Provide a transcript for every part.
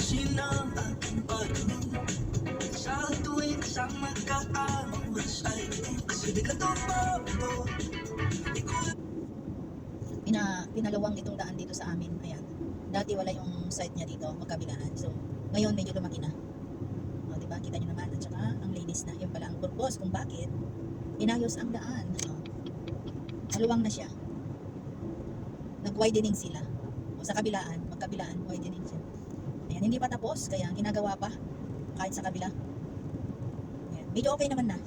ayusin ang aking pagod. Sa tuwing isang magkakamas ay kasi bigla tumapo. Pinalawang itong daan dito sa amin. Ayan. Dati wala yung site niya dito, magkabilaan. So, ngayon medyo lumaki na. O, diba? Kita nyo naman. At saka, ang linis na. Yung pala ang purpose kung bakit inayos ang daan. O, maluwang na siya. Nag-widening sila. O, sa kabilaan, magkabilaan, widening siya. Ayan, hindi pa tapos, kaya ginagawa pa kahit sa kabila. Ayan. Medyo okay naman na.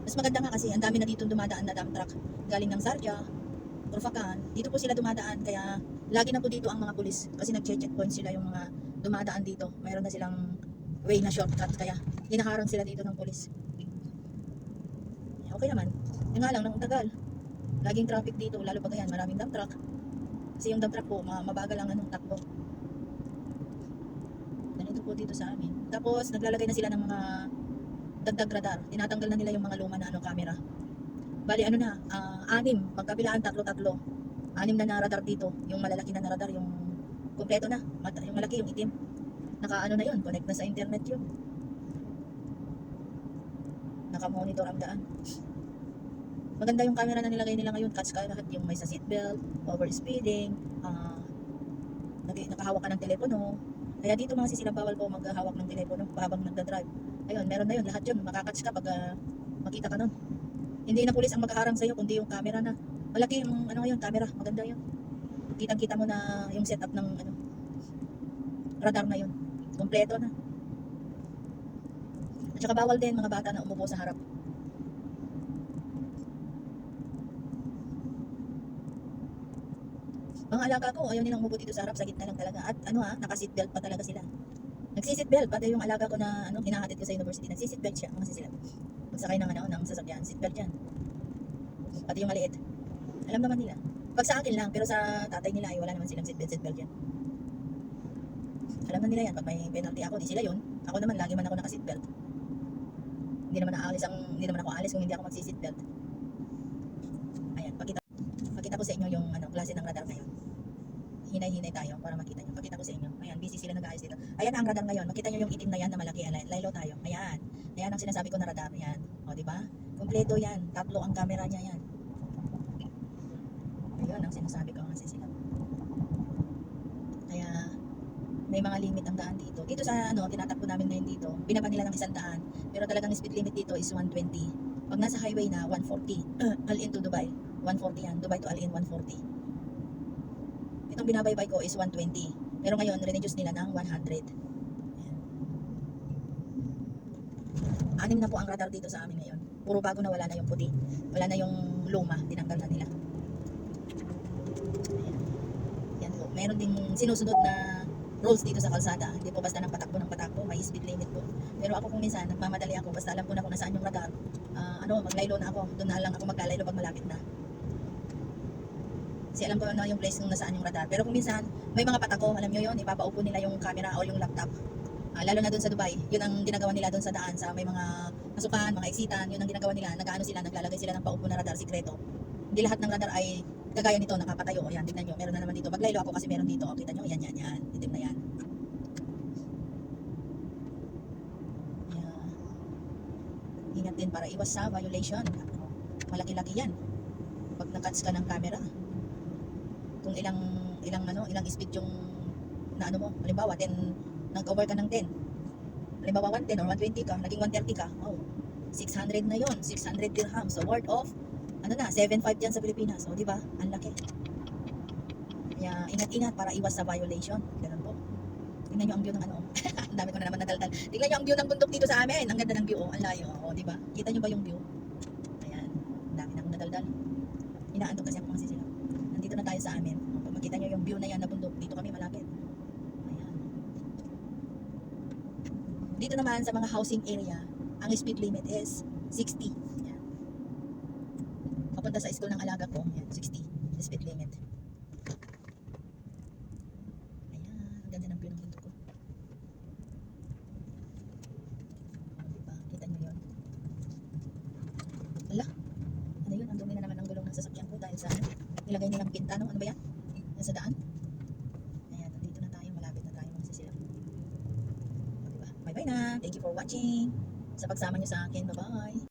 Mas maganda nga kasi ang dami na dito dumadaan na dump truck galing ng Sarja, Turfacan. Dito po sila dumadaan, kaya lagi na po dito ang mga pulis kasi nag-checkpoint sila yung mga dumadaan dito. Mayroon na silang way na shortcut, kaya hinaharang sila dito ng pulis. Okay naman. Yung nga lang, nang tagal. Laging traffic dito, lalo pag yan, maraming dump truck. Kasi yung dump truck po, mabagal ang anong takbo. Ganito po dito sa amin. Tapos, naglalagay na sila ng mga dagdag radar. Tinatanggal na nila yung mga luma na camera. Bali, 6, magkabilaan, tatlo. 6 na radar dito. Yung malalaki na radar, yung kompleto na. Yung malaki, yung itim. Na yun, connect na sa internet yun. Naka-monitor ang daan. Maganda yung camera na nilagay nila ngayon. Catch ka lahat, yung may sa seatbelt, over speeding, nakahawak ka ng telepono. Kaya dito mga sisilab, bawal po maghahawak ng telepono habang nagdadrive. Ayun, meron na yun. Lahat yun, makakatch ka pag makita ka nun. Hindi na pulis ang maghaharang sa'yo, kundi yung camera na. Malaki yung ngayon, camera. Maganda yun. Kitang-kita mo na yung setup ng radar na yun. Kompleto na. At saka bawal din mga bata na umupo sa harap. Mga alaga ko, ayaw nilang umupo dito sa harap, sa gitna lang talaga. At naka-seatbelt pa talaga sila. Nagsi-seatbelt, pati yung alaga ko na hinahatid ko sa university, nagsi-seatbelt siya, mga sisila. Pagsakay ng sasakyan, seatbelt yan. Pati yung maliit. Alam naman nila. Pag sa akin lang, pero sa tatay nila ay wala naman silang seatbelt yan. Alam na nila yan, pag may penalty ako, di sila yun. Ako naman, lagi man ako naka-seatbelt. Hindi naman ako aalis kung hindi ako magsi-seatbelt. Ayan, pakita ko sa inyo yung klase ng radar ngayon. Hinay-hinay tayo para makita nyo. Pakita ko sa inyo. Ayan, busy sila nag-aayos dito. Ayan ang radar ngayon. Makita nyo yung itim na yan na malaki. Laylo tayo. Ayan. Ayan ang sinasabi ko na radar. Ayan. O, diba? Kompleto yan. 3 ang camera niya yan. Ayun ang sinasabi ko kasi sila. Kaya, may mga limit ang daan dito. Dito sa tinatakbo namin ngayon dito, binaba nila ng 100. Pero talagang speed limit dito is 120. Pag nasa highway na, 140. All-in to Dubai. 140 yan. Dubai to All-in, 140. Itong binabaybay ko is 120. Pero ngayon, reduce nila ng 100. Ayan. 6 na po ang radar dito sa amin ngayon. Puro bago na, wala na yung puti. Wala na yung luma. Tinanggal na nila. Ayan. Yan po. Meron ding sinusunod na rules dito sa kalsada. Hindi po basta ng patakbo, may speed limit po. Pero ako kung minsan, nagmamadali ako. Basta alam ko na kung nasaan yung radar. Maglaylo na ako. Doon na lang ako maglalaylo pag malapit na. Kasi alam ko yung place kung nasaan yung radar. Pero kung minsan, may mga patako, alam nyo yun, ipapaupo nila yung camera o yung laptop. Lalo na doon sa Dubai, yun ang ginagawa nila doon sa daan, sa may mga pasukan, mga exitan, yun ang ginagawa nila, naglalagay sila ng paupo na radar, sikreto. Hindi lahat ng radar ay kagaya nito, nakapatayo. Ayan, tignan nyo, meron na naman dito. Maglaylo ako kasi meron dito, kita nyo, yan, itim na yan. Ayan. Ingat din para iwas sa violation. Malaki-laki yan. Pag nakatch ka ng camera. Kung ilang speed yung mo, halimbawa 10, nag-over ka ng 10, halimbawa 110 or 120 ka, naging 130 ka, 600 na yon, 600 dirhams, so worth of 7.5 dyan sa Pilipinas. O diba, ang laki. Kaya ingat-ingat para iwas sa violation. Ganun po. Tingnan nyo ang view ng ang dami ko na naman nadaldal. Tingnan nyo ang view ng bundok dito sa amin. Ang ganda ng view, ang layo. O diba, kita nyo ba yung view? Ayan, ang dami na akong nadaldal. Inaantok kasi ako kasi sila. Nandito na tayo sa amin. Kung makita nyo yung view na yan na bundok, dito kami malapit. Ayan. Dito naman sa mga housing area, ang speed limit is 60. Ayan. Papunta sa school ng alaga ko, ayan, 60 speed limit. Ayan, ang ganda ng view ng bundok ko. Diba? Kita nyo yun. Ala, yun, ang dumi na naman ang gulong ng sasakyan ko dahil sa nilagay nilang pinta, ano ba yan? Yan sa daan. Ayan, nandito na tayo, malapit na tayo mga sisilang. Bye-bye na. Thank you for watching. Sa pagsama nyo sa akin. Bye-bye.